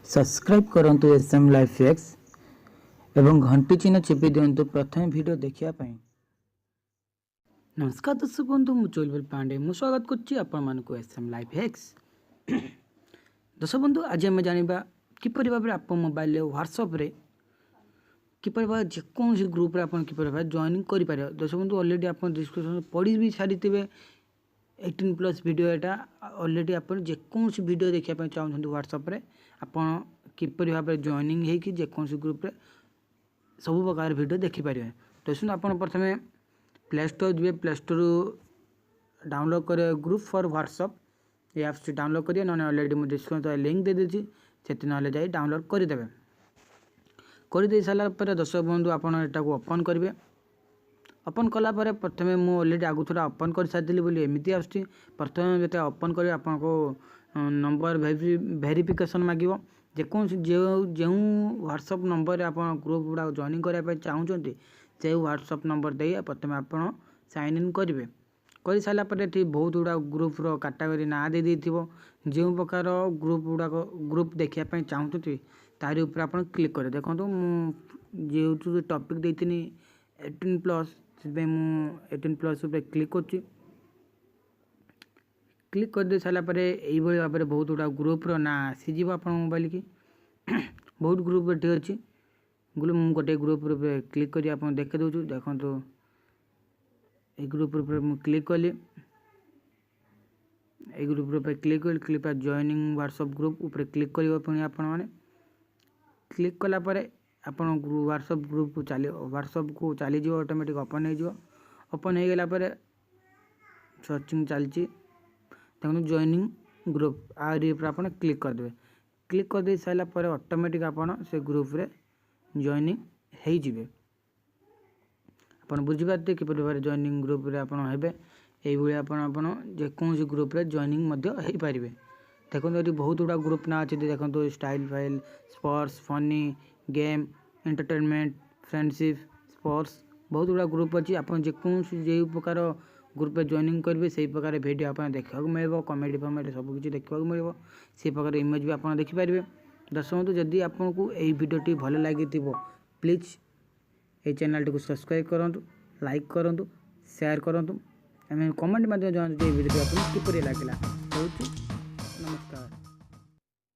Subscribe करंतु SM life x एवं घंटी चिन्ह चिपी दिंतु प्रथम वीडियो देखिया पाई। नमस्कार दर्शक बंधु मु चोलबल पांडे मु स्वागत करछि आपण मानको एसएम लाइफ एक्स। दर्शक बंधु आज आम जानिबा किपरि भाबरे आप मोबाइल व्हाट्सएप रे किपरि भाबरे जेकोसी ग्रुप रे आपण किपरि भाबरे जॉइनिंग करि पारे। दर्शक बंधु ऑलरेडी आपण डिस्कशन पढि भी सारिथिबे 18+ वीडियो एटा ऑलरेडी आपण जेकोसी वीडियो देखिया पाई चाहउछन व्हाट्सएप रे आपण किपरि भाबरे जॉइनिंग हे कि जेकोसी ग्रुप रे सब प्रकार वीडियो देखि पारे। तो सुन आपण प्रथमे प्ले स्टोर जे प्ले स्टोर डाउनलोड करे ग्रुप फॉर व्हाट्सएप ये ऐप्स डाउनलोड करिए ना ऑलरेडी मु डिस्क्रिप्शन लिंक दे देछि सेति नले जाई डाउनलोड करि देबे। कर दे साला पर दर्शक बंधु आपण एटा को ओपन करिवे। ओपन कला पर प्रथमे मु ऑलरेडी आगु थोड़ा ओपन कर सादिली बोली एमिति आछि। प्रथमे जेते ओपन करिवे आपण को नंबर वेरिफिकेशन मागिवो जेकोन जो व्हाट्सएप नंबर रे आपण ग्रुप गुडा जॉइनिंग करिया पे चाहउचंती से व्हाट्सएप नंबर दे प्रथमे आपण साइन इन करिवे। कर सारा पर बहुत गुड़ा ग्रुप रो कैटेगरी ना दे देथिबो जो प्रकार ग्रुप देखिया पे चाहउचंती तारि ऊपर आपण क्लिक करे। देखंतु मु जे टॉपिक देथिनी 18+ से मु 18+ ऊपर क्लिक करछि। क्लिक कर दे सारा पर यही भाव में बहुत गुड़ा ग्रुप रो ना आसीज आप मोबाइल की बहुत ग्रुप ये अच्छी मु गोटे ग्रुप क्लिक कर देखे दूँ। देखो ये ग्रुप क्लिक कली ये group click click joining WhatsApp group ऊपर क्लिक कर मैंने क्लिक कलापर आप व्हाट्सएप ग्रुप को चली व्हाट्सएप को चली ऑटोमेटिक ओपन हो ओपन हो गला सर्चिंग चलती देखो जॉइनिंग ग्रुप आप क्लिक करदे। क्लिक कर दे सारा पर ऑटोमेटिक आपन से ग्रुप रे जॉइनिंग हो जिवे। आपन बुझी पाते कि परिवार जॉइनिंग ग्रुप रे आपन हेबे एई भली आपन जेकोसी ग्रुप रे जॉइनिंग मध्य हेई पारिबे। देखो ये बहुत गुड़ा ग्रुप ना अच्छे देखो style file sports funny game entertainment friendship sports बहुत गुड़ा ग्रुप अच्छी आप जो प्रकार ग्रुप में जॉइनिंग करेंगे से प्रकार वीडियो आप देखा मिले कमेडी फमेडी सब किसी देखा मिले से प्रकार इमेज भी आप देखिपारे। दर्शक बंधु जदि आपको यही वीडियोटी भल लगी प्लीज ये चैनल टी सब्सक्राइब करूँ लाइक करूँ शेयर करूँ कमेंट जनातु वीडियो आपको किपरि लगिला।